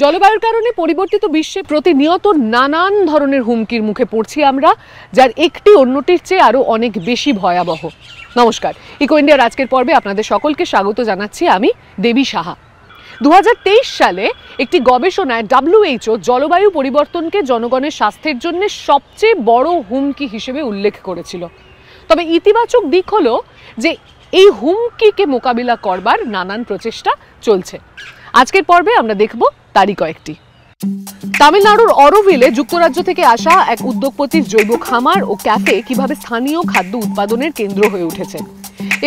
জলবায়ুর কারণে পরিবর্তিত বিশ্বে প্রতিনিয়ত নানান ধরনের হুমকির মুখে পড়ছি আমরা, যার একটি অন্যটির চেয়ে আরো অনেক বেশি ভয়াবহ। নমস্কার, ইকো ইন্ডিয়ার আজকের পর্বে আপনাদের সকলকে স্বাগত জানাচ্ছি আমি দেবী সাহা। 2023 সালে একটি গবেষণায় WHO জলবায়ু পরিবর্তনকে জনগণের স্বাস্থ্যের জন্য সবচেয়ে বড় হুমকি হিসেবে উল্লেখ করেছিল। তবে ইতিবাচক দিক হলো যে এই হুমকিকে মোকাবিলা করবার নানান প্রচেষ্টা চলছে। আজকের পর্বে আমরা দেখব তারই কয়েকটি। তামিলনাড়ুর অরোভিলে যুক্তরাজ্য থেকে আসা এক উদ্যোগপতির জৈব খামার ও ক্যাফে কিভাবে স্থানীয় খাদ্য উৎপাদনের কেন্দ্র হয়ে উঠেছে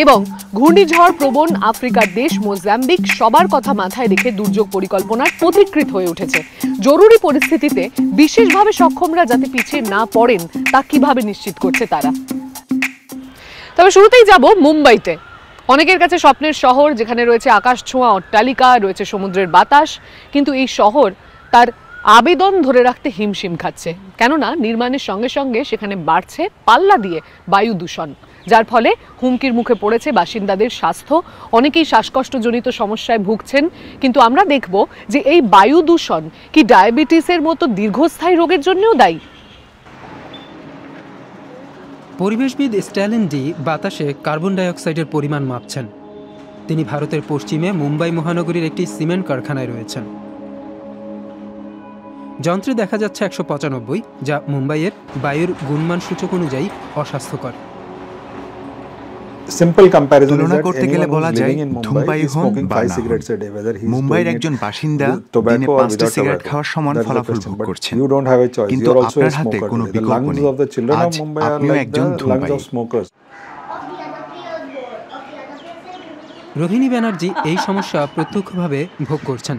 এবং ঘূর্ণিঝড় প্রবণ আফ্রিকার দেশ মোজাম্বিক সবার কথা মাথায় রেখে দুর্যোগ পরিকল্পনার পথিকৃৎ হয়ে উঠেছে। জরুরি পরিস্থিতিতে বিশেষভাবে সক্ষমরা যাতে পিছিয়ে না পড়েন তা কিভাবে নিশ্চিত করছে তারা। তবে শুরুতেই যাব মুম্বাইতে। অনেকের কাছে স্বপ্নের শহর, যেখানে রয়েছে আকাশ ছোঁয়া অট্টালিকা, রয়েছে সমুদ্রের বাতাস, কিন্তু এই শহর তার আবেদন ধরে রাখতে হিমশিম খাচ্ছে। কেননা নির্মাণের সঙ্গে সঙ্গে সেখানে বাড়ছে পাল্লা দিয়ে বায়ু দূষণ, যার ফলে হুমকির মুখে পড়েছে বাসিন্দাদের স্বাস্থ্য। অনেকেই শ্বাসকষ্টজনিত সমস্যায় ভুগছেন। কিন্তু আমরা দেখব যে এই বায়ু দূষণ কি ডায়াবেটিসের মতো দীর্ঘস্থায়ী রোগের জন্যও দায়ী। পরিবেশবিদ স্ট্যালিন ডি বাতাসে কার্বন ডাইঅক্সাইডের পরিমাণ মাপছেন। তিনি ভারতের পশ্চিমে মুম্বাই মহানগরীর একটি সিমেন্ট কারখানায় রয়েছেন। যন্ত্রে দেখা যাচ্ছে 195, যা মুম্বাইয়ের বায়ুর গুণমান সূচক অনুযায়ী অস্বাস্থ্যকর। তুলনা করতে গেলে বলা যায় ধূমপায়ী হন বা না হন, মুম্বাইয়ের একজন বাসিন্দা দিনে 5টি সিগারেট খাওয়ার সমান ফলাফল ভোগ করছেন। কিন্তু আপনার হাতে কোনো বিকল্প নেই। আজ আপনিও একজন ধূমপায়ী। রোহিণী ব্যানার্জি এই সমস্যা প্রত্যক্ষভাবে ভোগ করছেন।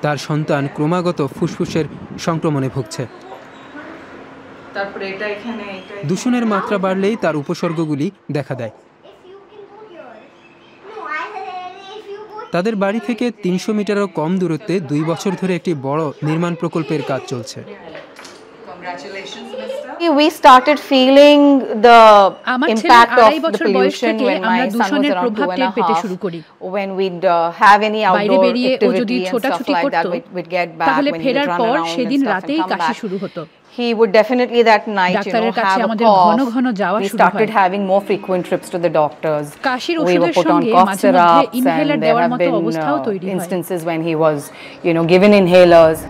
তার সন্তান ক্রমাগত ফুসফুসের সংক্রমণে ভুগছে। দূষণের মাত্রা বাড়লেই তার উপসর্গগুলি দেখা দেয়। তাদের বাড়ি থেকে 300 মিটারও কম দূরত্বে 2 বছর ধরে একটি বড় নির্মাণ প্রকল্পের কাজ চলছে। We started feeling the impact of the pollution when my son was around 2.5. When we'd have any outdoor activity and stuff like that, we'd get back when he'd run around and stuff and come back. He would definitely that night, have a cough. We started having more frequent trips to the doctors. We were put on cough syrups, and there have been instances when he was, given inhalers.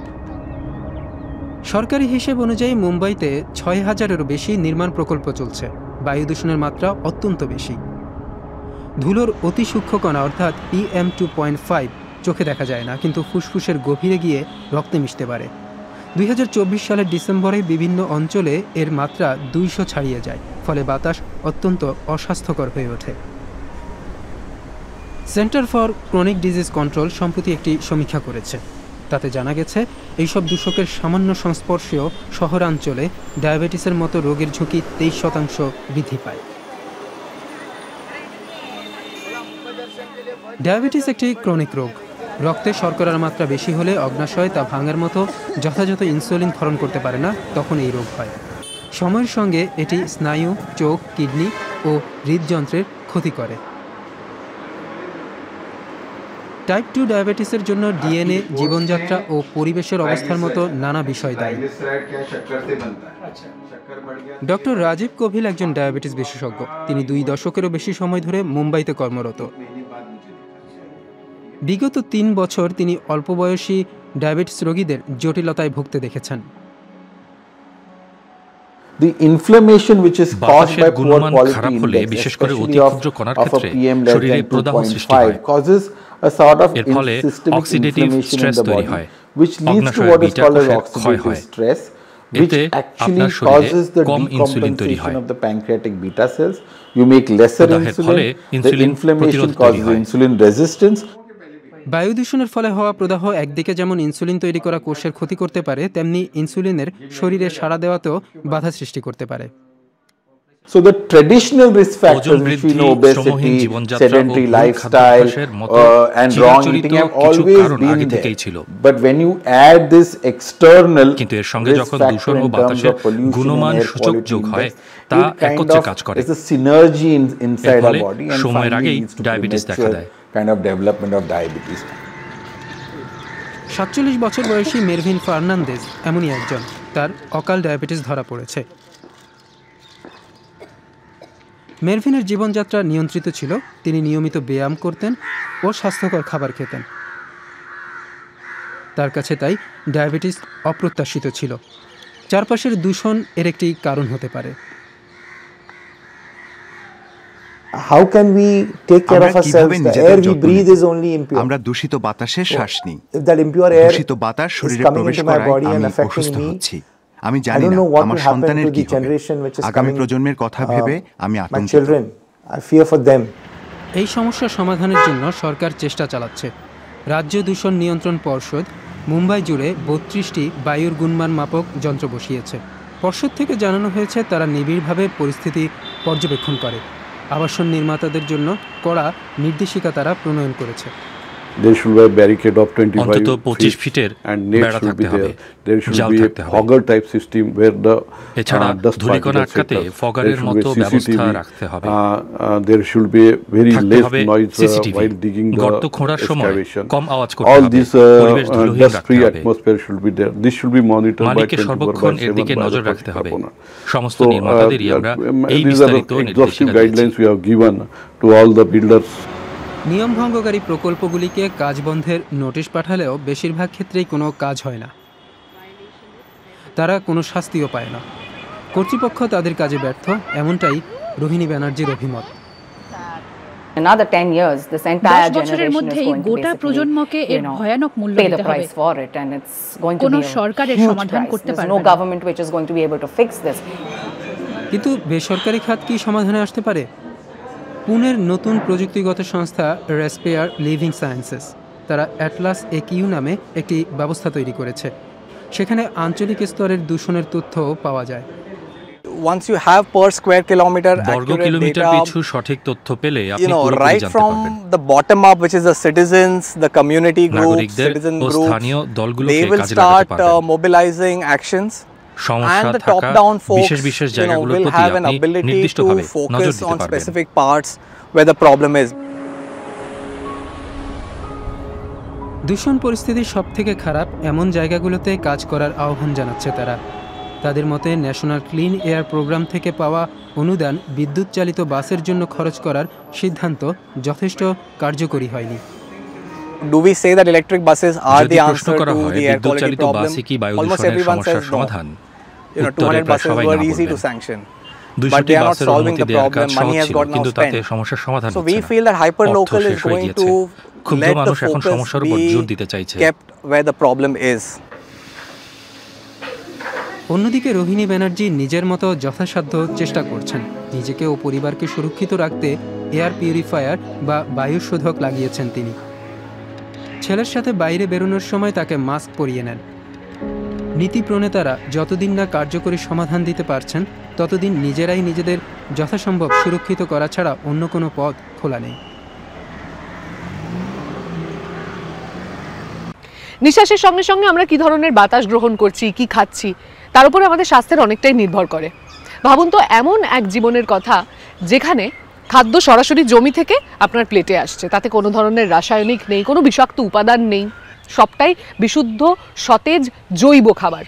সরকারি হিসেব অনুযায়ী মুম্বাইতে 6000-এরও বেশি নির্মাণ প্রকল্প চলছে। বায়ু দূষণের মাত্রা অত্যন্ত বেশি। ধুলোর অতি সূক্ষ্ম কণা অর্থাৎ PM 2.5 চোখে দেখা যায় না, কিন্তু ফুসফুসের গভীরে গিয়ে রক্তে মিশতে পারে। 2024 সালের ডিসেম্বরে বিভিন্ন অঞ্চলে এর মাত্রা 200 ছাড়িয়ে যায়, ফলে বাতাস অত্যন্ত অস্বাস্থ্যকর হয়ে ওঠে। Centre for chronic disease control সম্প্রতি একটি সমীক্ষা করেছে। তাতে জানা গেছে এইসব দূষকের সামান্য সংস্পর্শেও শহরাঞ্চলে ডায়াবেটিসের মতো রোগের ঝুঁকি 23% বৃদ্ধি পায়। ডায়াবেটিস একটি ক্রনিক রোগ। রক্তে শর্করার মাত্রা বেশি হলে অগ্নাশয় তা ভাঙার মতো যথাযথ ইনসুলিন ক্ষরণ করতে পারে না, তখন এই রোগ হয়। সময়ের সঙ্গে এটি স্নায়ু, চোখ, কিডনি ও হৃদযন্ত্রের ক্ষতি করে। টাইপ 2 ডায়াবেটিসের জন্য ডিএনএ, জীবনযাত্রা ও পরিবেশের অবস্থার মতো নানা বিষয় দায়ী। ডক্টর রাজীব কোভিল একজন ডায়াবেটিস বিশেষজ্ঞ। তিনি 2 দশকেরও বেশি সময় ধরে মুম্বাইতে কর্মরত। বিগত 3 বছর তিনি অল্প বয়সী ডায়াবেটিস রোগীদের জটিলতায় ভুগতে দেখেছেন। The inflammation which is caused by poor quality index, especially of a PM less than 2.5, causes a sort of systemic inflammation in the body, which leads to what is called as oxidative stress, which actually causes the decompensation of the pancreatic beta cells. You make lesser insulin, the inflammation causes insulin resistance. বায়ু দূষণের ফলে হওয়া প্রদাহ একদিকে যেমন insulin তৈরি করা কোষের ক্ষতি করতে পারে, তেমনি ইনসুলিনের শরীরে সাড়া দেওয়াতেও বাধা সৃষ্টি করতে পারে। So the traditional risk factors which we know, obesity, sedentary lifestyle, and wrong eating have always been there. But when you add this external risk factor in terms of pollution and air quality index, it kind of is a synergy inside our body and finally leads to premature kind of development of diabetes. 47 বছর বয়সী মেরভিন Fernandez এমনই একজন। তার অকাল diabetes ধরা পড়েছে। মেরভিনের জীবনযাত্রা নিয়ন্ত্রিত ছিল। তিনি নিয়মিত ব্যায়াম করতেন ও স্বাস্থ্যকর খাবার খেতেন। তার কাছে তাই ডায়াবেটিস অপ্রত্যাশিত ছিল। চারপাশের দূষণ এর একটি কারণ হতে পারে। How can we take care of ourselves? The air we breathe is only impure. আমরা দূষিত বাতাসে শ্বাস নিই। If that impure air দূষিত বাতাস শরীরে প্রবেশ করায় আমি অসুস্থ হচ্ছি। আমি জানি না আমার সন্তানের কি হবে। আগামী প্রজন্মের কথা ভেবে আমি আতঙ্কিত। I fear for them. এই সমস্যা সমাধানের জন্য সরকার চেষ্টা চালাচ্ছে। রাজ্য দূষণ নিয়ন্ত্রণ পর্ষদ মুম্বাই জুড়ে 32টি বায়ুর গুণমান মাপক যন্ত্র বসিয়েছে। পর্ষদ থেকে জানানো হয়েছে তারা নিবিড়ভাবে পরিস্থিতি পর্যবেক্ষণ করে। আবাসন নির্মাতাদের জন্য কড়া নির্দেশিকা তারা প্রণয়ন করেছে। There should be a barricade of 25 ফিটের and net should be there. There should be a fogger type system where the ধূলিকণা আটকাতে ফগারের মতো ব্যবস্থা রাখতে হবে। There should be a very less noise while digging the গর্ত খোঁড়ার সময় কম আওয়াজ করতে হবে। All this dust-free atmosphere should be there. This should be monitored by 24/7 এর দিকে নজর রাখতে হবে। সমস্ত নির্মাতাদেরই আমরা এই বিস্তারিত নির্দেশিকা guidelines we have given to all the builders. নিয়মভঙ্গকারী প্রকল্পগুলিকে কাজ বন্ধের নোটিশ পাঠালেও বেশিরভাগ ক্ষেত্রেই কোনো কাজ হয় না। তারা কোনো শাস্তিও পায় না। কর্তৃপক্ষ তাদের কাজে ব্যর্থ, এমনটাই রোহিণী ব্যানার্জির অভিমত। Another 10 years, this entire generation is going to গোটা প্রজন্মকে এর ভয়ানক মূল্য দিতে হবে। কোনো সরকারের সমাধান করতে পারবে না। No government which is going to be able to fix this. কিন্তু বেসরকারি খাত কি সমাধানে আসতে পারে? পুনের নতুন প্রযুক্তিগত সংস্থা রেসপেয়ার লিভিং সায়েন্সেস তারা অ্যাটলাস একিউ নামে একটি ব্যবস্থা তৈরি করেছে। সেখানে আঞ্চলিক স্তরের দূষণের তথ্যও পাওয়া যায়। Once you have per square kilometer বর্গ কিলোমিটার পিছু সঠিক তথ্য পেলে আপনি পুরোপুরি right জানতে from পারবেন। the bottom up, which is the citizens, the community groups, citizen O groups, স্থানীয় দলগুলোকে they will কাজে start লাগাতে পারবেন। mobilizing actions. সমস্যা And the থাকা top-down folks, বিশেষ জায়গাগুলোর will প্রতি have an আপনি ability নির্দিষ্টভাবে to নজর focus দিতে on পারবেন। specific parts where the problem is. দূষণ পরিস্থিতি সবথেকে খারাপ এমন জায়গাগুলোতে কাজ করার আহ্বান জানাচ্ছে তারা। তাদের মতে ন্যাশনাল ক্লিন এয়ার প্রোগ্রাম থেকে পাওয়া অনুদান বিদ্যুৎ চালিত বাসের জন্য খরচ করার সিদ্ধান্ত যথেষ্ট কার্যকরী হয়নি। Do we say that electric buses are the প্রশ্ন answer করা to হয় the air বিদ্যুৎ quality চালিত problem? বাসই কি বায়ু Almost দূষণের everyone সমস্যার says no. সমাধান? 200 buses were easy to sanction. But they are not solving the problem. Money has got now spent. So we feel that hyperlocal is going to let the focus be kept where the problem is. অন্যদিকে রোহিণী ব্যানার্জি নিজের মতো যথাসাধ্য চেষ্টা করছেন। নিজেকে ও পরিবারকে সুরক্ষিত রাখতে এয়ার পিউরিফায়ার বা বায়ু শোধক লাগিয়েছেন তিনি। ছেলের সাথে বাইরে বেরোনোর সময় তাকে মাস্ক পরিয়ে নেন। নীতি প্রণেতারা যতদিন না কার্যকরী সমাধান দিতে পারছেন ততদিন নিজেরাই নিজেদের যথাসম্ভব সুরক্ষিত করা ছাড়া অন্য কোনো পথ খোলা নেই। নিঃশ্বাসের সঙ্গে সঙ্গে আমরা কি ধরনের বাতাস গ্রহণ করছি, কি খাচ্ছি, তার উপরে আমাদের স্বাস্থ্যের অনেকটাই নির্ভর করে। ভাবুন তো এমন এক জীবনের কথা যেখানে খাদ্য সরাসরি জমি থেকে আপনার প্লেটে আসছে, তাতে কোনো ধরনের রাসায়নিক নেই, কোনো বিষাক্ত উপাদান নেই, সবটাই বিশুদ্ধ সতেজ জৈব খাবার।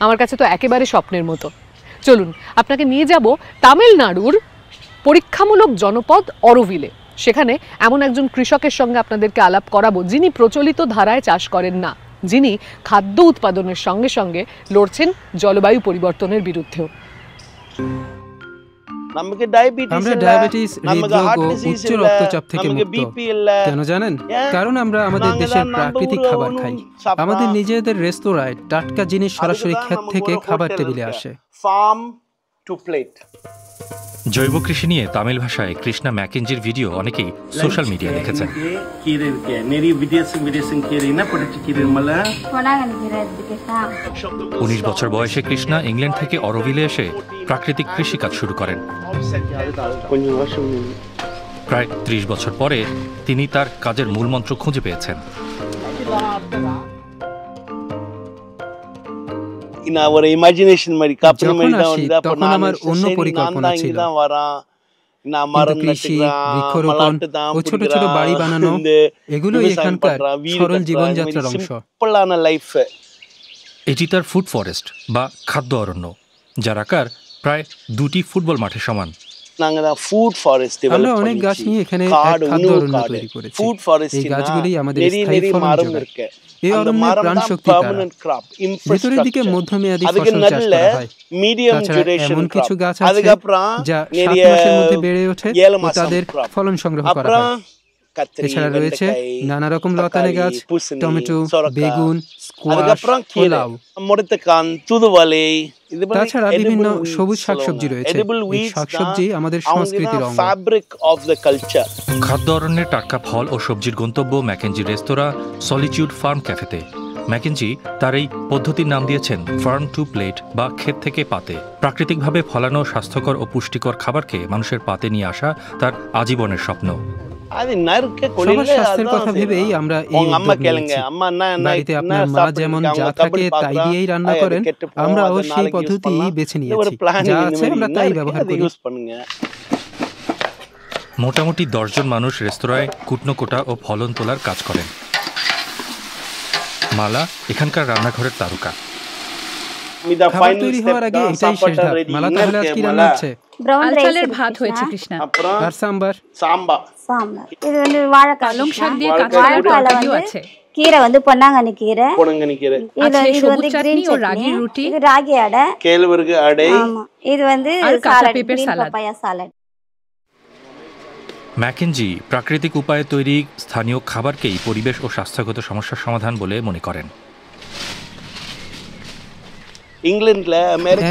আমার কাছে তো একেবারে স্বপ্নের মতো। চলুন আপনাকে নিয়ে যাব তামিলনাড়ুর পরীক্ষামূলক জনপদ অরোভিলে। সেখানে এমন একজন কৃষকের সঙ্গে আপনাদেরকে আলাপ করাবো যিনি প্রচলিত ধারায় চাষ করেন না, যিনি খাদ্য উৎপাদনের সঙ্গে সঙ্গে লড়ছেন জলবায়ু পরিবর্তনের বিরুদ্ধেও। আমরা ডায়াবেটিস, হৃদরোগ ও উচ্চ রক্তচাপ থেকে মুক্ত। কেন জানেন? কারণ আমরা আমাদের দেশের প্রাকৃতিক খাবার খাই। আমাদের নিজেদের রেস্তোরাঁয় টাটকা জিনিস সরাসরি ক্ষেত থেকে খাবার টেবিলে আসে। জৈব কৃষি নিয়ে তামিল ভাষায় কৃষ্ণা ম্যাকেঞ্জির ভিডিও অনেকেই সোশ্যাল মিডিয়া দেখেছেন। 19 বছর বয়সে কৃষ্ণা ইংল্যান্ড থেকে অরোভিলে এসে প্রাকৃতিক কৃষিকাজ শুরু করেন। প্রায় 30 বছর পরে তিনি তার কাজের মূলমন্ত্র খুঁজে পেয়েছেন। যখন আসি তখন আমার অন্য পরিকল্পনা ছিল। কিন্তু কৃষি, বৃক্ষরোপণ ও ছোট ছোট বাড়ি বানানো এগুলোই এখানকার সরল জীবনযাত্রার অংশ। এটি তার ফুড ফরেস্ট বা খাদ্য অরণ্য, যার আকার প্রায় 2টি ফুটবল মাঠের সমান। আমরা অনেক গাছ নিয়ে এখানে এক খাদ্য অরণ্য তৈরি করেছি। এই গাছগুলি আমাদের স্থায়ী ফলন যোগায়। এই অরণ্যের প্রাণ শক্তি তারা। ভেতরের দিকে মধ্যমেয়াদী ফসল চাষ করা হয়। তাছাড়া এমন কিছু গাছ আছে যা 7 মাসের মধ্যে বেড়ে ওঠে ও তাদের ফলন সংগ্রহ করা হয়। এছাড়া রয়েছে নানা রকম লতানে গাছ, টমেটো, বেগুন, স্কোয়াশ, লাউ। তাছাড়া বিভিন্ন সবুজ শাকসবজি রয়েছে। এই শাকসবজি আমাদের সংস্কৃতির অঙ্গ। খাদ্য অরণ্যের টাটকা ফল ও সবজির গন্তব্য ম্যাকেঞ্জি রেস্তোরাঁ সলিটিউড ফার্ম ক্যাফেতে। ম্যাকেঞ্জি তার এই পদ্ধতির নাম দিয়েছেন ফার্ম টু প্লেট বা ক্ষেত থেকে পাতে। প্রাকৃতিকভাবে ফলানো স্বাস্থ্যকর ও পুষ্টিকর খাবারকে মানুষের পাতে নিয়ে আসা তার আজীবনের স্বপ্ন। সবার স্বাস্থ্যের কথা ভেবেই আমরা এই উদ্যোগ নিয়েছি। বাড়িতে আপনার মা যেমন যা থাকে তাই দিয়েই রান্না করেন, আমরাও সেই পদ্ধতি বেছে নিয়েছি। যা আছে আমরা তাই ব্যবহার করি। মোটামুটি 10 জন মানুষ রেস্তোরাঁয় কুটনো কোটা ও ফলন তোলার কাজ করেন। মালা এখানকার রান্নাঘরের তারকা। খাবার তৈরি হওয়ার আগে এটাই শেষ ধাপ। মালা, তাহলে আজ কি রান্না হচ্ছে? ব্রাউন চালের ভাত হয়েছে কৃষ্ণা। আর সাম্বার। இது வந்து வாழைக்காய் পালং শাক দিয়ে কাঁচকলার তরকারিও আছে। கீரை வந்து பொன்னாங்கண்ணி கீரை, இது வந்து கிரீன் ও রাগির রুটি, இது ராகி அடை, கேழ்வரகு அடை, ஆமா இது வந்து সালাড, পেঁপের সালাদ, পাপায়া সালাড। ম্যাকেঞ্জি প্রাকৃতিক উপায়ে তৈরি স্থানীয় খাবারকেই পরিবেশ ও স্বাস্থ্যগত সমস্যার সমাধান বলে মনে করেন।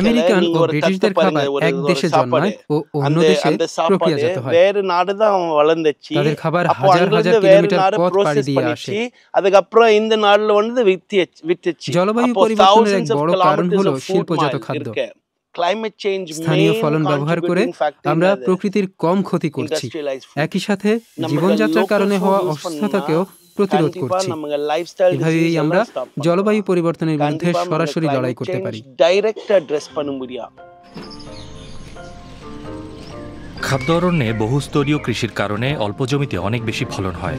আমেরিকান ও ব্রিটিশদের খাবার এক দেশে জন্মায় ও অন্য দেশে প্রক্রিয়াজাত হয়। তাদের খাবার হাজার হাজার কিলোমিটার পথ পাড়ি দিয়ে আসে। জলবায়ু পরিবর্তনের এক বড় কারণ হলো শিল্পজাত খাদ্য। স্থানীয় ফলন ব্যবহার করে আমরা প্রকৃতির কম ক্ষতি করছি, একই সাথে জীবনযাত্রার কারণে হওয়া অসুস্থতাকেও প্রতিরোধ করছি। এভাবেই আমরা জলবায়ু পরিবর্তনের বিরুদ্ধে সরাসরি লড়াই করতে পারি। খাদ্য অরণ্যে বহুস্তরীয় কৃষির কারণে অল্প জমিতে অনেক বেশি ফলন হয়।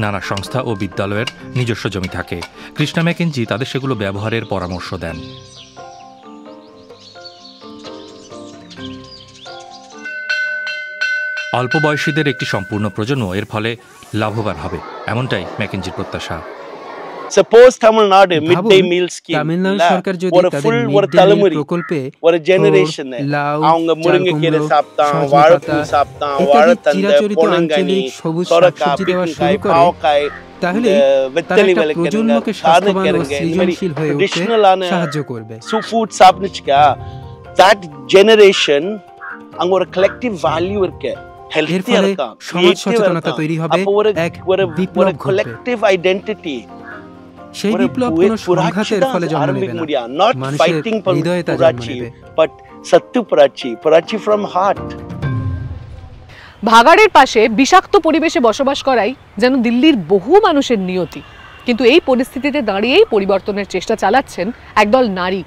নানা সংস্থা ও বিদ্যালয়ের নিজস্ব জমি থাকে। কৃষ্ণা ম্যাকেঞ্জি তাদের সেগুলো ব্যবহারের পরামর্শ দেন। অল্প বয়সীদের একটি সম্পূর্ণ প্রজন্ম এর ফলে লাভবান হবে, এমনটাই ম্যাকেঞ্জির প্রত্যাশা। Suppose Tamil Nadu midday meal scheme. Tamil Nadu সরকার যদি তাদের মিড-ডে মিল প্রকল্পে ஒரு generation அவங்க முருங்கைக்கீரை சாப்பிட்டான், வாழைப்பூ சாப்பிட்டான், வாழைத்தண்டை, பொன்னங்கனி, সবজি দেওয়া শুরু করে, তাহলে তারা একটা প্রজন্মকে স্বাস্থ্যবান ও সৃজনশীল হয়ে উঠতে সাহায্য করবে। food சாப்பிடுச்சுக்கா, that generation அங்க ஒரு collective value இருக்கு। এর ফলে সমাজ সচেতনতা তৈরি হবে, এক বিপ্লব collective identity। সেই বিপ্লব কোনো সংঘাতের ফলে জন্ম নেবে না, মানুষের হৃদয়ে তা জন্ম নেবে। ভাগাড়ের পাশে বিষাক্ত পরিবেশে বসবাস করাই যেন দিল্লির বহু মানুষের নিয়তি। কিন্তু এই পরিস্থিতিতে দাঁড়িয়েই পরিবর্তনের চেষ্টা চালাচ্ছেন একদল নারী।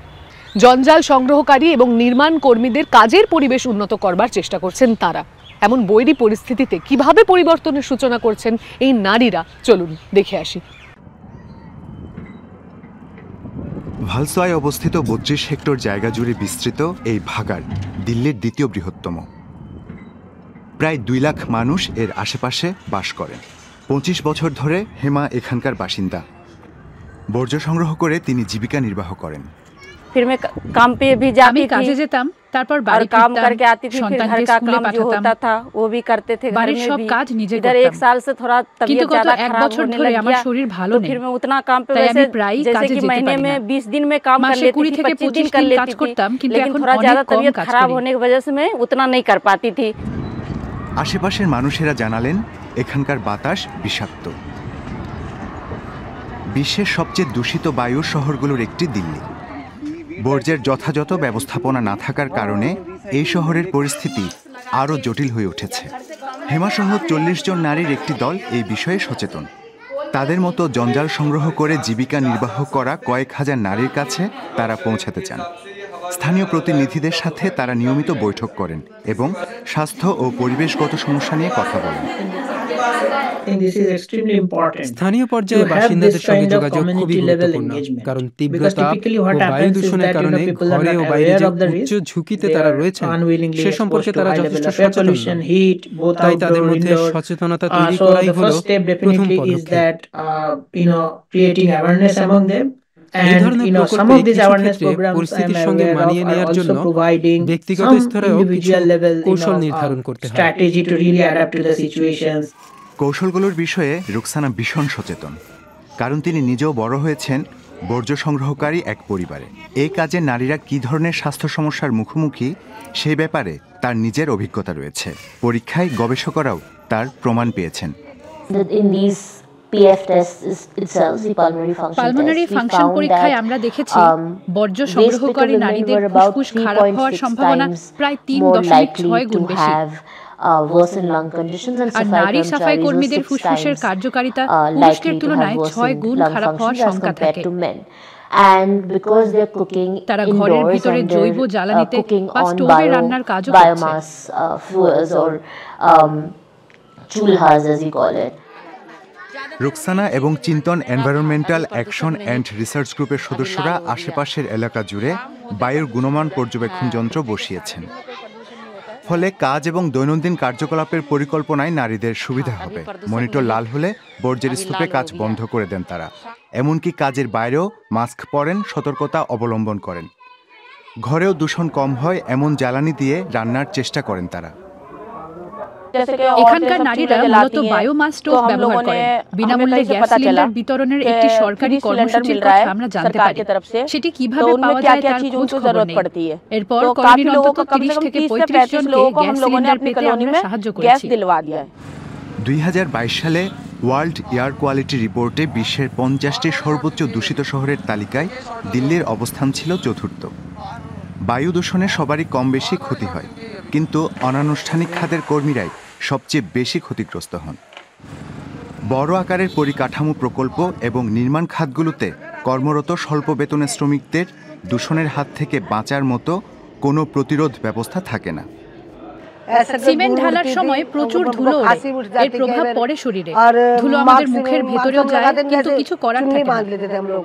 জঞ্জাল সংগ্রহকারী এবং নির্মাণ কর্মীদের কাজের পরিবেশ উন্নত করবার চেষ্টা করছেন তারা। এমন বৈরী পরিস্থিতিতে কিভাবে পরিবর্তনের সূচনা করছেন এই নারীরা, চলুন দেখে আসি। ভালসোয়ায় অবস্থিত 32 হেক্টর জায়গা জুড়ে বিস্তৃত এই ভাগাড় দিল্লির দ্বিতীয় বৃহত্তম। প্রায় 2 লাখ মানুষ এর আশেপাশে বাস করেন। 25 বছর ধরে হেমা এখানকার বাসিন্দা। বর্জ্য সংগ্রহ করে তিনি জীবিকা নির্বাহ করেন। আমি কাজে যেতাম, তারপর বাড়ি ফিরতাম, সন্তানদের স্কুলে পাঠাতাম, বাড়ির সব কাজ নিজে করতাম। কিন্তু গত 1 বছর ধরে আমার শরীর ভালো নেই, তাই আমি প্রায়ই কাজে যেতে পারি না। মাসে 20 থেকে 25 দিন কাজ করতাম, কিন্তু এখন অনেক কম কাজ করি। আশেপাশের মানুষেরা জানালেন এখানকার বাতাস বিষাক্ত। বিশ্বের সবচেয়ে দূষিত বায়ুর শহরগুলোর একটি দিল্লি। বর্জ্যের যথাযথ ব্যবস্থাপনা না থাকার কারণে এই শহরের পরিস্থিতি আরও জটিল হয়ে উঠেছে। হেমাসহ 40 জন নারীর একটি দল এই বিষয়ে সচেতন। তাদের মতো জঞ্জাল সংগ্রহ করে জীবিকা নির্বাহ করা কয়েক হাজার নারীর কাছে তারা পৌঁছাতে চান। স্থানীয় প্রতিনিধিদের সাথে তারা নিয়মিত বৈঠক করেন এবং স্বাস্থ্য ও পরিবেশগত সমস্যা নিয়ে কথা বলেন। স্থানীয় পর্যায়ে বাসিন্দাদের সঙ্গে যোগাযোগ খুবই গুরুত্বপূর্ণ, কারণ তীব্র তাপ ও বায়ু দূষণের কারণে ঘরে ও বাইরে যে উচ্চ ঝুঁকিতে তারা রয়েছেন সে সম্পর্কে তারা যথেষ্ট সচেতন নন। তাই তাদের মধ্যে সচেতনতা তৈরি করাই হলো প্রথম পদক্ষেপ। এই ধরনের প্রকল্পে কিছু ক্ষেত্রে পরিস্থিতির সঙ্গে মানিয়ে নেওয়ার জন্য ব্যক্তিগত স্তরেও কিছু কৌশল নির্ধারণ করতে হয়। কৌশলগুলোর বিষয়ে রুকসানা ভীষণ সচেতন, কারণ তিনি নিজেও বড় হয়েছেন বর্জ্য সংগ্রহকারী এক পরিবারে। এই কাজে নারীরা কী ধরনের স্বাস্থ্য সমস্যার মুখোমুখি সেই ব্যাপারে তার নিজের অভিজ্ঞতা রয়েছে। পরীক্ষায় গবেষকরাও তার প্রমাণ পেয়েছেন। পালমোনারি ফাংশন পরীক্ষায় আমরা দেখেছি বর্জ্য সংগ্রহকারী নারীদের ফুসফুস খারাপ হওয়ার সম্ভাবনা প্রায় 3.6 গুণ বেশি। আর নারী সাফাই কর্মীদের ফুসফুসের কার্যকারিতা পুরুষদের তুলনায় 6 গুণ খারাপ হওয়ার সংখ্যা থাকে। তারা ঘরের ভিতরে জৈব জ্বালানিতে বা স্টোভে রান্নার কাজও করছে। রুকসানা এবং চিন্তন এনভায়রনমেন্টাল অ্যাকশন অ্যান্ড রিসার্চ গ্রুপের সদস্যরা আশেপাশের এলাকা জুড়ে বায়ুর গুণমান পর্যবেক্ষণ যন্ত্র বসিয়েছেন। ফলে কাজ এবং দৈনন্দিন কার্যকলাপের পরিকল্পনায় নারীদের সুবিধা হবে। মনিটর লাল হলে বর্জ্যের স্তূপে কাজ বন্ধ করে দেন তারা। এমনকি কাজের বাইরেও মাস্ক পরেন, সতর্কতা অবলম্বন করেন। ঘরেও দূষণ কম হয় এমন জ্বালানি দিয়ে রান্নার চেষ্টা করেন তারা। এখানকার নারীরা মূলত বায়োমাস স্টোভ ব্যবহার করেন। বিনামূল্যে গ্যাস সিলিন্ডার বিতরণের একটি সরকারি কর্মসূচির কথা আমরা জানতে পারি। সেটি কিভাবে পাওয়া যায় তার খোঁজ খবর নেই। এরপর কলোনির অন্তত 30 থেকে 35 জনকে গ্যাস সিলিন্ডার পেতে আমরা সাহায্য করেছি। 2022 সালে ওয়ার্ল্ড এয়ার কোয়ালিটি রিপোর্টে বিশ্বের 50টি সর্বোচ্চ দূষিত শহরের তালিকায় দিল্লির অবস্থান ছিল চতুর্থ। বায়ু দূষণে সবারই কম বেশি ক্ষতি হয়, কিন্তু অনানুষ্ঠানিক খাতের কর্মীরাই সবচেয়ে বেশি ক্ষতিগ্রস্ত হন। বড় আকারের পরিকাঠামো প্রকল্প এবং নির্মাণ খাতগুলোতে কর্মরত স্বল্প বেতনের শ্রমিকদের দূষণের হাত থেকে বাঁচার মতো কোনো প্রতিরোধ ব্যবস্থা থাকে না। সিমেন্ট ঢালার সময় প্রচুর ধুলো ওড়ে, এর প্রভাব পড়ে শরীরে। ধুলো আমাদের মুখের ভেতরেও যায়, কিন্তু কিছু করার থাকে না।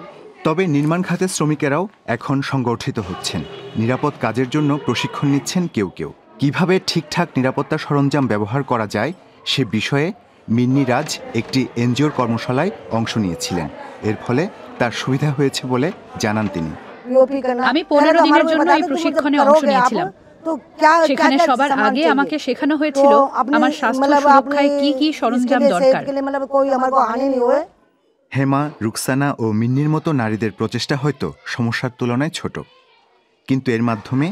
তবে নির্মাণ খাতের শ্রমিকেরাও এখন সংগঠিত হচ্ছেন। নিরাপদ কাজের জন্য প্রশিক্ষণ নিচ্ছেন কেউ কেউ। কিভাবে ঠিকঠাক নিরাপত্তা সরঞ্জাম ব্যবহার করা যায় সে বিষয়ে মিন্নি রাজ একটি এনজিওর কর্মশালায় অংশ নিয়েছিলেন। এর ফলে তার সুবিধা হয়েছে বলে জানান তিনি। আমি 15 দিনের জন্য এই প্রশিক্ষণে অংশ নিয়েছিলাম। সেখানে সবার আগে আমাকে শেখানো হয়েছিল আমার স্বাস্থ্য সুরক্ষায় কি কি সরঞ্জাম দরকার। হেমা, রুকসানা ও মিন্নির মতো নারীদের প্রচেষ্টা হয়তো সমস্যার তুলনায় ছোট, কিন্তু এর মাধ্যমে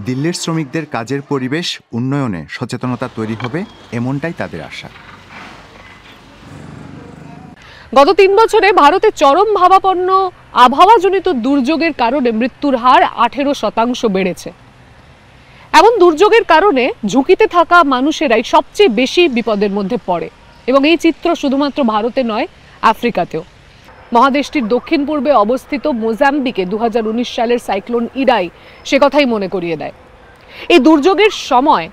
দিল্লির শ্রমিকদের কাজের পরিবেশ উন্নয়নে সচেতনতা তৈরি হবে, এমনটাই তাদের আশা। গত 3 বছরে ভারতে চরম ভাবাপন্ন আবহাওয়াজনিত দুর্যোগের কারণে মৃত্যুর হার 18% বেড়েছে। এমন দুর্যোগের কারণে ঝুঁকিতে থাকা মানুষেরাই সবচেয়ে বেশি বিপদের মধ্যে পড়ে, এবং এই চিত্র শুধুমাত্র ভারতে নয়, আফ্রিকাতেও। মহাদেশটির দক্ষিণ পূর্বে অবস্থিত মোজাম্বিকে 2019 সালের সাইক্লোন ইডাই সে কথাই মনে করিয়ে দেয়। এই দুর্যোগের সময়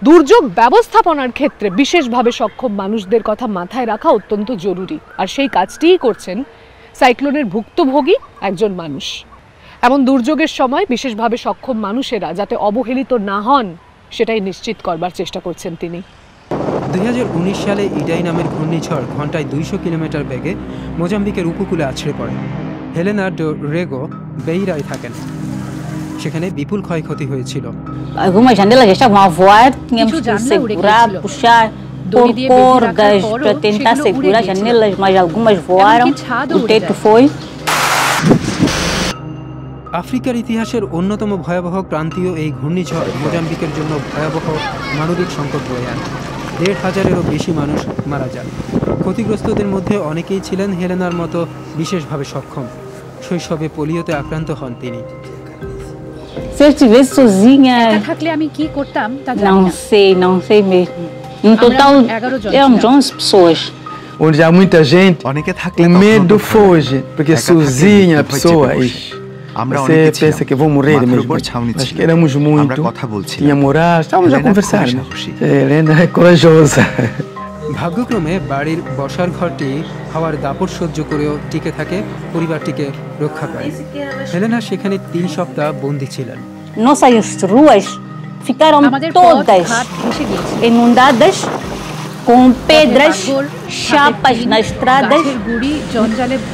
দুর্যোগ ব্যবস্থাপনার ক্ষেত্রে বিশেষভাবে সক্ষম মানুষদের কথা মাথায় রাখা অত্যন্ত জরুরি, আর সেই কাজটিই করছেন সাইক্লোনের ভুক্তভোগী একজন মানুষ। এমন দুর্যোগের সময় বিশেষভাবে সক্ষম মানুষেরা যাতে অবহেলিত না হন সেটাই নিশ্চিত করবার চেষ্টা করছেন তিনি। 2019 সালে ইডাই নামের ঘূর্ণিঝড় ঘন্টায় 200 কিলোমিটার বেগে মোজাম্বিকের উপকূলে আছড়ে পড়ে। হেলেনা ডো রেগো বেইরায় থাকেন। সেখানে বিপুল ক্ষয়ক্ষতি হয়েছিল। Algumas janelas já estavam a voar, tínhamos que segurar, puxar por cordas para tentar segurar as janelas, mas algumas voaram, o teto foi. আফ্রিকার ইতিহাসের অন্যতম ভয়াবহ ক্রান্তীয় এই ঘূর্ণিঝড় মোজাম্বিকের জন্য ভয়াবহ মানবিক সংকট বয়ে আনে। 1,500-এরও বেশি মানুষ মারা যান। ক্ষতিগ্রস্তদের মধ্যে অনেকেই ছিলেন হেলেনার মতো বিশেষভাবে সক্ষম। শৈশবে পোলিওতে আক্রান্ত হন তিনি। Se eu estivesse sozinha, থাকলে আমি কি করতাম তা জানি না। Não sei mesmo. No total eram 11 pessoas. Onde há muita gente, অনেকে থাকলে o medo foge, porque sozinha a pessoa আমরা অনেকে ছিলাম, মাথার উপর ছাউনি ছিল, আমরা কথা বলছিলাম, ভাগ্যক্রমে বাড়ির বসার ঘরটি হাওয়ার দাপট সহ্য করেও টিকে থাকে, পরিবারটিকে রক্ষা করে। হেলেনা সেখানে 3 সপ্তাহ বন্দী ছিলেন। Nossas ruas ficaram todas inundadas com pedras, chapas nas estradas,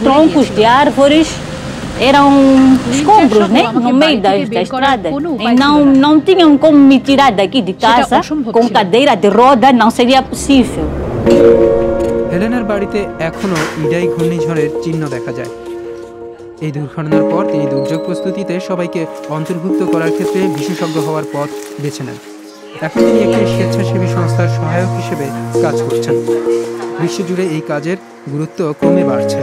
troncos de árvores. Eram escombros, né? No meio da estrada. E não tinham como me tirar daqui de casa com cadeira de roda, não seria possível. হেলেনার বাড়িতে এখনো ইডাই ঘূর্ণিঝড়ের চিহ্ন দেখা যায়। এই দুর্ঘটনার পর তিনি দুর্যোগ প্রস্তুতিতে সবাইকে অন্তর্ভুক্ত করার ক্ষেত্রে বিশেষজ্ঞ হওয়ার পথ বেছে নেন। এখন তিনি একটি স্বেচ্ছাসেবী সংস্থার সহায়ক হিসেবে কাজ করছেন। বিশ্বজুড়ে এই কাজের গুরুত্ব ক্রমে বাড়ছে।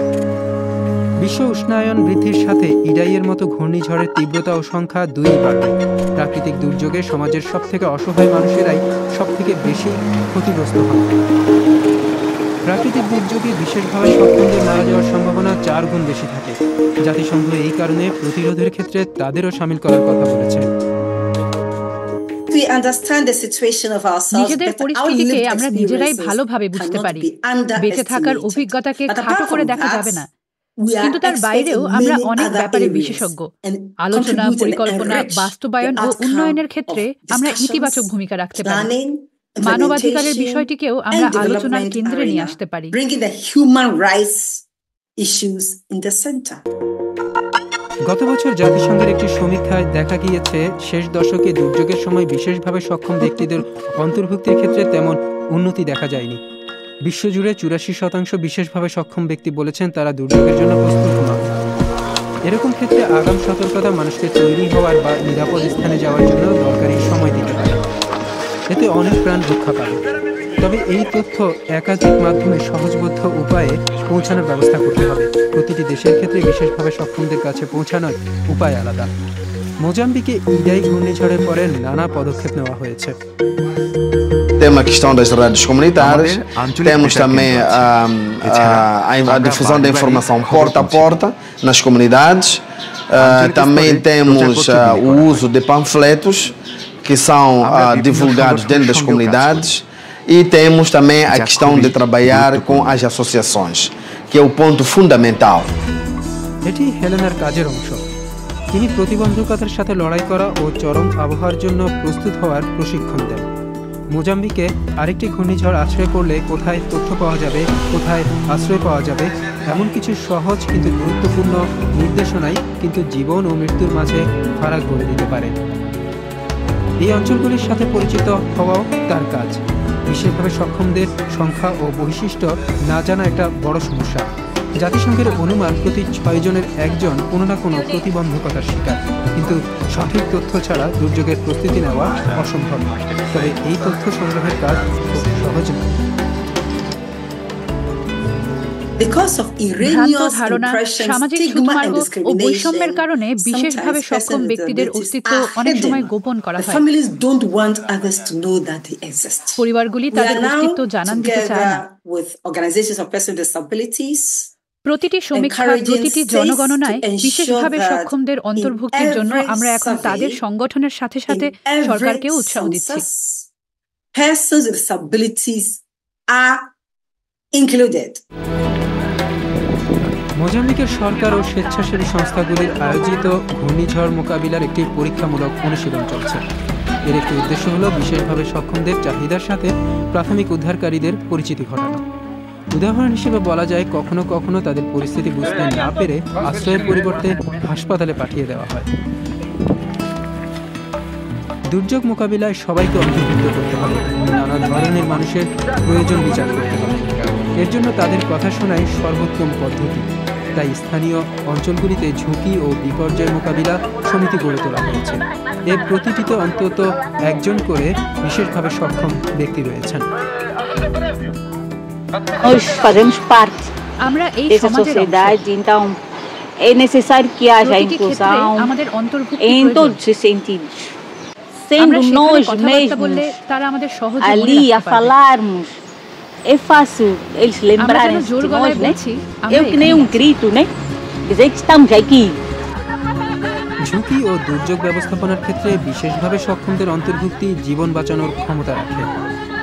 বিশ্ব উষ্ণায়ন বৃদ্ধির সাথে ইডাইয়ের মতো ঘূর্ণিঝড়ের তীব্রতা ও সংখ্যা 2ই বাড়বে। প্রাকৃতিক দুর্যোগে সমাজের সবথেকে অসহায় মানুষেরাই সবথেকে বেশি ক্ষতিগ্রস্ত হন। প্রাকৃতিক দুর্যোগে বিশেষভাবে সক্ষমদের মারা যাওয়ার সম্ভাবনা 4 গুণ বেশি থাকে। জাতিসংঘ এই কারণে প্রতিরোধের ক্ষেত্রে তাদেরও শামিল করার কথা বলেছে। নিজেদের পরিস্থিতিকে আমরা নিজেরাই ভালোভাবে বুঝতে পারি। বেঁচে থাকার অভিজ্ঞতাকে খাটো করে দেখা যাবে না, কিন্তু তার বাইরেও আমরা অনেক ব্যাপারে বিশেষজ্ঞ। আলোচনা, পরিকল্পনা, বাস্তবায়ন ও উন্নয়নের ক্ষেত্রে আমরা ইতিবাচক ভূমিকা রাখতে পারি। মানবাধিকারের বিষয়টিকেও আমরা আলোচনার কেন্দ্রে নিয়ে আসতে পারি। গত বছর জাতিসংঘের একটি সমীক্ষায় দেখা গিয়েছে, শেষ দশকে দুর্যোগের সময় বিশেষভাবে সক্ষম ব্যক্তিদের অন্তর্ভুক্তির ক্ষেত্রে তেমন উন্নতি দেখা যায়নি। বিশ্বজুড়ে 84% বিশেষভাবে সক্ষম ব্যক্তি বলেছেন তারা দুর্যোগের জন্য প্রস্তুত নন। এরকম ক্ষেত্রে আগাম সতর্কতা মানুষকে তৈরি হওয়ার বা নিরাপদ স্থানে যাওয়ার জন্য দরকারি সময় দিতে পারে। এতে অনেক প্রাণ রক্ষা পাবে। তবে এই তথ্য একাধিক মাধ্যমে সহজবোধ্য উপায়ে পৌঁছানোর ব্যবস্থা করতে হবে। প্রতিটি দেশের ক্ষেত্রে বিশেষভাবে সক্ষমদের কাছে পৌঁছানোর উপায় আলাদা। মোজাম্বিকে ইডাই ঘূর্ণিঝড়ের পরে নানা পদক্ষেপ নেওয়া হয়েছে। Tem a questão das rádios comunitárias, temos também a difusão da informação porta a porta nas comunidades, também temos o uso de panfletos que são divulgados dentro das comunidades e temos também a questão de trabalhar com as associações, que é o ponto fundamental. এটি হেলেনার কাজের অংশ। তিনি প্রতিবন্ধকতার সাথে লড়াই করা ও চরম আবহাওয়ার জন্য প্রস্তুত হওয়ার প্রশিক্ষণ দেন। মোজাম্বিকে আরেকটি ঘূর্ণিঝড় আশ্রয় পড়লে কোথায় তথ্য পাওয়া যাবে, কোথায় আশ্রয় পাওয়া যাবে, এমন কিছু সহজ কিন্তু গুরুত্বপূর্ণ নির্দেশনাই কিন্তু জীবন ও মৃত্যুর মাঝে ফারাক গড়ে দিতে পারে। এই অঞ্চলগুলির সাথে পরিচিত হওয়াও তার কাজ। বিশেষভাবে সক্ষমদের সংখ্যা ও বৈশিষ্ট্য না জানা একটা বড় সমস্যা। জাতিসংঘের অনুমান প্রতি 6 জনের 1 জন কোনো না কোনো প্রতিবন্ধকতার শিকার, কিন্তু সঠিক তথ্য ছাড়া দুর্যোগের প্রস্তুতি নেওয়া অসম্ভব। তবে এই তথ্য সংগ্রহের কাজ খুব সহজ নয়। ভ্রান্ত ধারণা, সামাজিক ছুঁতমার্গ ও বৈষম্যের কারণে বিশেষভাবে সক্ষম ব্যক্তিদের অস্তিত্ব অনেক সময় গোপন করা হয়। পরিবারগুলি তাদের অস্তিত্ব জানান দিতে চায় না। প্রতিটি সমীক্ষা, প্রতিটি জনগণনায় বিশেষভাবে সক্ষমদের অন্তর্ভুক্তির জন্য আমরা এখন তাদের সংগঠনের সাথে সাথে সরকারকেও উৎসাহ দিচ্ছি। মোজাম্বিকের সরকার ও স্বেচ্ছাসেবী সংস্থাগুলির আয়োজিত ঘূর্ণিঝড় মোকাবিলার একটি পরীক্ষামূলক অনুশীলন চলছে। এর একটি উদ্দেশ্য হল বিশেষভাবে সক্ষমদের চাহিদার সাথে প্রাথমিক উদ্ধারকারীদের পরিচিতি ঘটানো। উদাহরণ হিসেবে বলা যায়, কখনো কখনো তাদের পরিস্থিতি বুঝতে না পেরে আশ্রয়ের পরিবর্তে হাসপাতালে পাঠিয়ে দেওয়া হয়। দুর্যোগ মোকাবিলায় সবাইকে অন্তর্ভুক্ত করতে হবে, নানা ধরনের মানুষের প্রয়োজন বিচার করতে হবে। এর জন্য তাদের কথা শোনাই সর্বোত্তম পদ্ধতি। তাই স্থানীয় অঞ্চলগুলিতে ঝুঁকি ও বিপর্যয় মোকাবিলা সমিতি গড়ে তোলা হয়েছে। এর প্রতিটিতে অন্তত 1 জন করে বিশেষভাবে সক্ষম ব্যক্তি রয়েছেন। Nós fazemos parte dessa sociedade, então é necessário que haja inclusão em todos os sentidos. Sendo nós mesmos ali a falarmos, é fácil eles lembrarem de nós, né? Eu que nem um grito, né? Dizer que estamos aqui. ঝুঁকি ও দুর্যোগ ব্যবস্থাপনার ক্ষেত্রে বিশেষভাবে সক্ষমদের অন্তর্ভুক্তি জীবন বাঁচানোর ক্ষমতা রাখে।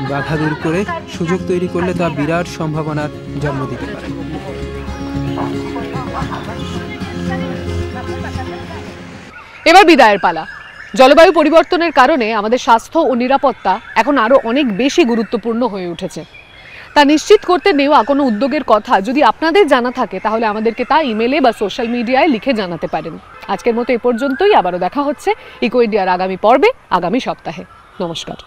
বাধা দূর করে সুযোগ তৈরি করলে তা বিরাট সম্ভাবনার জন্ম দিতে পারে। এবার বিদায়ের পালা। জলবায়ু পরিবর্তনের কারণে আমাদের স্বাস্থ্য ও নিরাপত্তা এখন আরো অনেক বেশি গুরুত্বপূর্ণ হয়ে উঠেছে। তা নিশ্চিত করতে নেওয়া কোনো উদ্যোগের কথা যদি আপনাদের জানা থাকে তাহলে আমাদেরকে তা ইমেলে বা সোশ্যাল মিডিয়ায় লিখে জানাতে পারেন। আজকের মতো এ পর্যন্তই। আবারও দেখা হচ্ছে ইকো ইন্ডিয়ার আগামী পর্বে আগামী সপ্তাহে। নমস্কার।